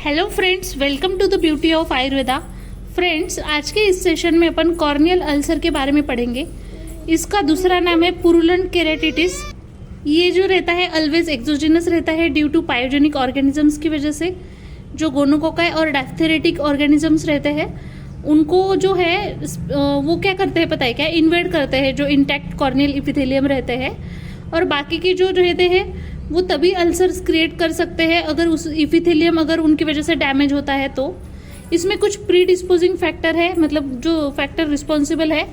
Hello friends, welcome to the beauty of Ayurveda. Friends, आज के इस सेशन में अपन कॉर्नियल अल्सर के बारे में पढ़ेंगे। इसका दूसरा नाम है पुरुलेंट केराटिटिस। ये जो रहता है ऑलवेज एक्सोजिनस रहता है ड्यू टू पायोजेनिक ऑर्गेनिजम्स की वजह से। जो गोनोकोकाई और डायफ्थेरेटिक ऑर्गेनिजम्स रहते हैं उनको जो है वो क्या करते हैं पता है क्या, इन्वेड करते हैं जो इंटैक्ट कॉर्नियल इपिथेलियम रहते हैं, और बाकी के जो रहते हैं वो तभी अल्सर्स क्रिएट कर सकते हैं अगर उस इपिथेलियम अगर उनकी वजह से डैमेज होता है। तो इसमें कुछ प्री डिस्पोजिंग फैक्टर है, मतलब जो फैक्टर रिस्पॉन्सिबल है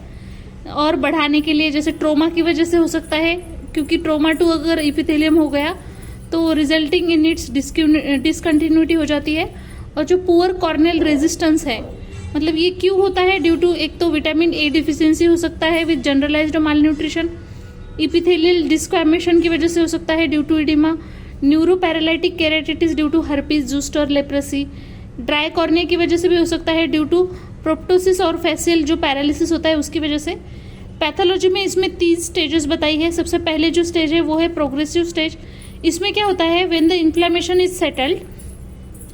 और बढ़ाने के लिए, जैसे ट्रोमा की वजह से हो सकता है, क्योंकि ट्रोमा टू अगर इपिथेलियम हो गया तो रिजल्टिंग इन इट्स डिसकंटिन्यूटी हो जाती है। और जो पुअर कॉर्नियल रेजिस्टेंस है, मतलब ये क्यों होता है, ड्यू टू एक तो विटामिन ए डिफिशियंसी हो सकता है with generalised malnutrition, epithelial desquamation की वजह से हो सकता है due to oedema, neuroparalytic keratitis due to herpes zoster leprosy, dry cornea की वजह से भी हो सकता है ड्यू टू प्रोप्टोसिस और फेसियल जो पैरालिसिस होता है उसकी वजह से। पैथोलॉजी में इसमें 3 स्टेजेस बताई है। सबसे पहले जो स्टेज है वो है प्रोग्रेसिव स्टेज। इसमें क्या होता है, when the inflammation is settled,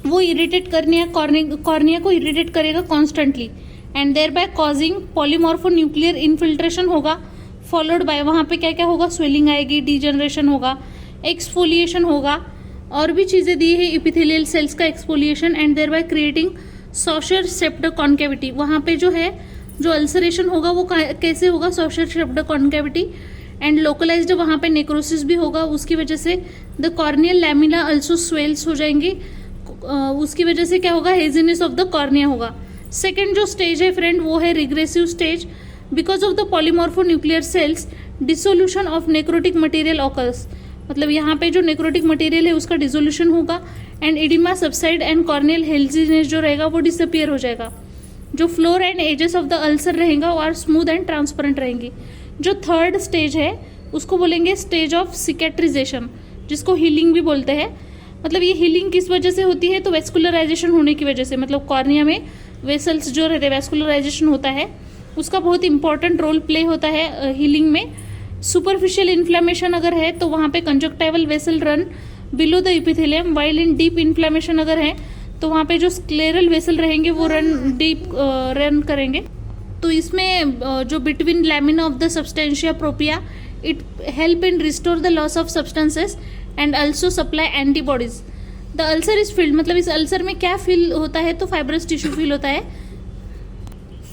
वो इरिटेट कॉर्निया को इरिटेट करेगा constantly and thereby causing polymorphonuclear infiltration होगा, फॉलोड बाय वहाँ पे क्या क्या होगा, स्वेलिंग आएगी, डीजनरेशन होगा, एक्सफोलिएशन होगा, और भी चीज़ें दी है, इपिथेलियल सेल्स का exfoliation and thereby creating saucer shaped concavity. वहाँ पे जो है जो अल्सरेशन होगा वो कैसे होगा, saucer shaped concavity and localised वहाँ पे नेक्रोसिस भी होगा, उसकी वजह से the corneal lamina also swells हो जाएंगे, उसकी वजह से क्या होगा, हेजीनेस ऑफ द कॉर्निया होगा। सेकेंड जो स्टेज है फ्रेंड वो है regressive stage. Because of the polymorphonuclear cells dissolution of necrotic material occurs, मतलब यहाँ पे जो नेक्रोटिक मटेरियल है उसका डिसोल्यूशन होगा and oedema subside and corneal haziness जो रहेगा वो डिसअपियर हो जाएगा। जो floor and edges of the ulcer रहेगा वो आर स्मूथ एंड ट्रांसपेरेंट रहेंगी। जो थर्ड स्टेज है उसको बोलेंगे स्टेज ऑफ सिकेट्रिजेशन, जिसको हीलिंग भी बोलते हैं। मतलब ये हीलिंग किस वजह से होती है, तो वेस्कुलराइजेशन होने की वजह से, मतलब कॉर्निया में वेसल्स जो रहते हैं वेस्कुलराइजेशन होता है, उसका बहुत इंपॉर्टेंट रोल प्ले होता है हीलिंग में। सुपरफिशियल इन्फ्लेमेशन अगर है तो वहाँ पे conjunctival vessel run below the epithelium, while in deep inflammation अगर है तो वहाँ पे जो स्क्लेरल वेसल रहेंगे वो डीप रन करेंगे। तो इसमें जो between lamina of the substantia propria, it help in restore the loss of substances and also supply antibodies. The ulcer is filled, मतलब इस अल्सर में क्या फील होता है, तो फाइब्रस टिश्यू फील होता है।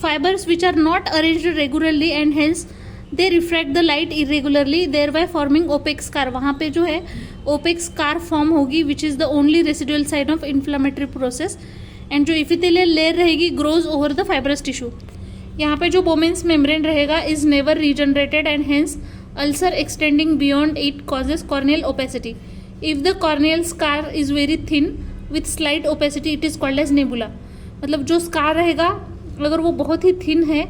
Fibers which are not arranged regularly and hence they refract the light irregularly, thereby forming opaque scar। वहाँ पे जो है opaque scar form होगी which is the only residual sign of inflammatory process, and जो epithelial layer रहेगी grows over the fibrous tissue। यहाँ पे जो Bowman's membrane रहेगा is never regenerated and hence ulcer extending beyond it causes corneal opacity। If the corneal scar is very thin with slight opacity it is called as nebula। मतलब जो scar रहेगा अगर वो बहुत ही थिन है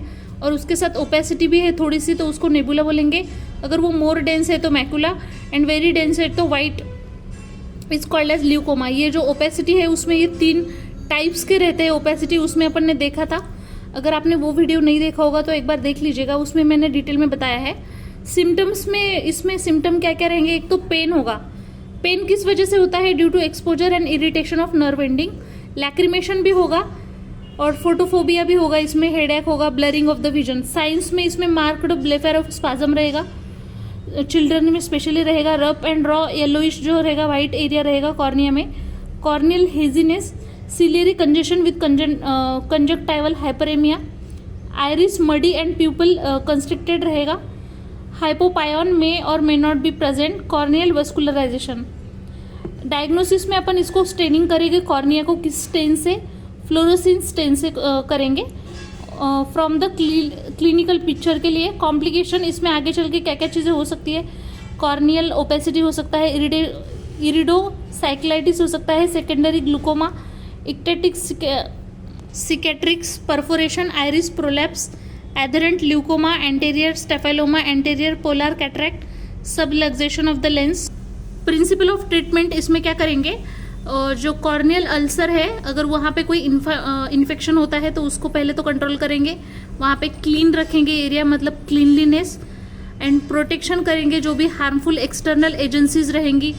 और उसके साथ ओपेसिटी भी है थोड़ी सी तो उसको नेबुला बोलेंगे। अगर वो मोर डेंस है तो मैकुला एंड वेरी डेंस है तो white, it's called as leucoma. ये जो ओपेसिटी है उसमें ये 3 टाइप्स के रहते हैं ओपेसिटी, उसमें अपन ने देखा था। अगर आपने वो वीडियो नहीं देखा होगा तो एक बार देख लीजिएगा, उसमें मैंने डिटेल में बताया है। सिम्टम्स में इसमें सिम्टम क्या क्या रहेंगे, एक तो पेन होगा। पेन किस वजह से होता है, due to exposure and irritation of nerve ending. Lacrimation भी होगा और फोटोफोबिया भी होगा, इसमें हेडेक होगा, blurring of the vision. Signs में इसमें मार्क्ड ब्लेफेरोस्पाज्म रहेगा, चिल्ड्रन में स्पेशली रहेगा। रफ एंड रॉ येलोइश जो रहेगा, वाइट एरिया रहेगा कॉर्निया में। Corneal haziness, ciliary congestion with conjunctival hyperaemia, iris muddy and pupil constricted रहेगा। हाइपोपायन में और may not be present. Corneal vascularisation, diagnosis में अपन इसको स्टेनिंग करेंगे कॉर्निया को, किस स्टेन से, फ्लोरोसिन स्टेन से करेंगे फ्रॉम द क्लिनिकल पिक्चर के लिए। कॉम्प्लिकेशन इसमें आगे चल के क्या क्या चीज़ें हो सकती है, कॉर्नियल ओपेसिटी हो सकता है, इरिडोसाइक्लाइटिस हो सकता है, secondary glaucoma, ectatic cicatrix perforation, iris prolapse, adherent leucoma, anterior staphyloma, anterior polar cataract, subluxation of the lens. Principle of treatment इसमें क्या करेंगे, जो कॉर्नियल अल्सर है अगर वहाँ पे कोई इन्फेक्शन होता है तो उसको पहले तो कंट्रोल करेंगे, वहाँ पे क्लीन रखेंगे एरिया, मतलब क्लीनलीनेस एंड प्रोटेक्शन करेंगे जो भी हार्मफुल एक्सटर्नल एजेंसीज रहेंगी,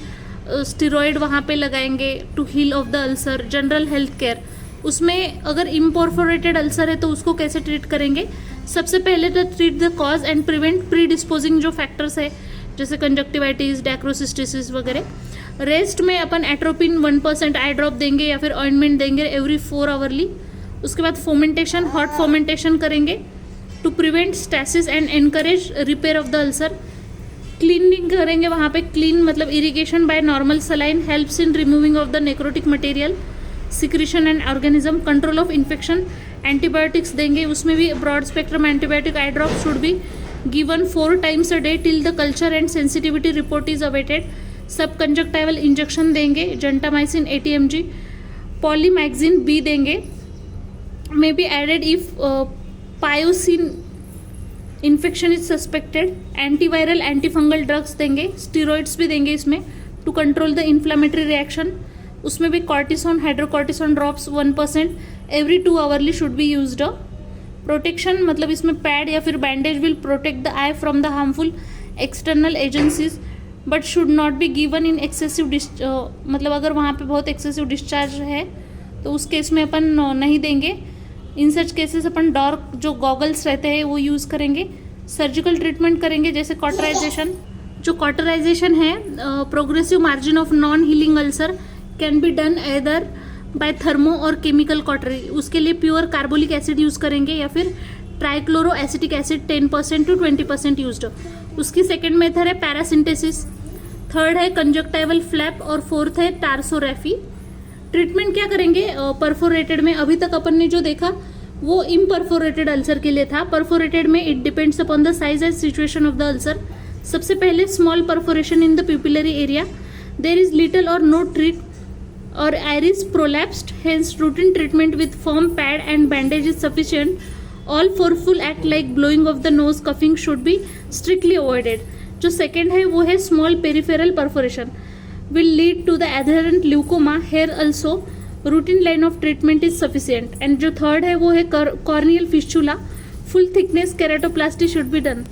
स्टेरॉइड वहाँ पे लगाएंगे to heal of the ulcer, general health care. उसमें अगर इम्परफोरेटेड अल्सर है तो उसको कैसे ट्रीट करेंगे? सबसे पहले तो treat the cause and prevent pre disposing जो फैक्टर्स है जैसे कंजक्टिवाइटिस, डैक्रोसिस्टिसिस वगैरह। रेस्ट में अपन एट्रोपिन 1% आई ड्रॉप देंगे या फिर ऑइंटमेंट देंगे एवरी 4 आवर्ली। उसके बाद फोमेंटेशन, हॉट फोमेंटेशन करेंगे to prevent stasis and encourage repair of the ulcer. Cleaning करेंगे वहाँ पे, क्लीन मतलब irrigation by normal saline helps in removing of the necrotic material, secretion and organism, control of infection. Antibiotics देंगे, उसमें भी broad spectrum antibiotic eye drop should be given 4 times a day till the culture and sensitivity report is awaited। Subconjunctival injection देंगे, gentamicin 80 mg, polymyxin B देंगे, may be added if pyogenic infection is suspected. Antiviral antifungal drugs देंगे, steroids भी देंगे इसमें to control the inflammatory reaction. उसमें भी cortisone, hydrocortisone drops 1% every 2 hourly should be used. Protection मतलब इसमें पैड या फिर bandage will protect the eye from the harmful external agencies but should not be given in excessive मतलब अगर वहाँ पे बहुत एक्सेसिव डिस्चार्ज है तो उस केस में अपन नहीं देंगे। इन सच केसेस अपन डार्क जो गॉगल्स रहते हैं वो यूज़ करेंगे। सर्जिकल ट्रीटमेंट करेंगे जैसे कॉटराइजेशन। जो कॉटराइजेशन है, progressive margin of non healing ulcer can be done either by thermo or chemical cautery. उसके लिए प्योर कार्बोलिक एसिड यूज़ करेंगे या फिर trichloro acetic acid 10% to 20% used. उसकी सेकेंड मेथड है पैरासिंथेसिस, थर्ड है कंजक्टाइवल फ्लैप और फोर्थ है टार्सोरेफी। ट्रीटमेंट क्या करेंगे? परफोरेटेड में अभी तक अपन ने जो देखा वो इम्परफोरेटेड अल्सर के लिए था। परफोरेटेड में it depends upon the size and situation of the ulcer. सबसे पहले small perforation in the pupillary area, there is little और no treat or iris prolapsed, hence routine treatment with firm pad and bandage is sufficient। All forceful act like blowing of the nose, coughing should be strictly avoided। जो second है वो है small peripheral perforation will lead to the adherent leucoma, here also routine line of treatment is sufficient। and जो third है वो है corneal fistula, full thickness keratoplasty should be done।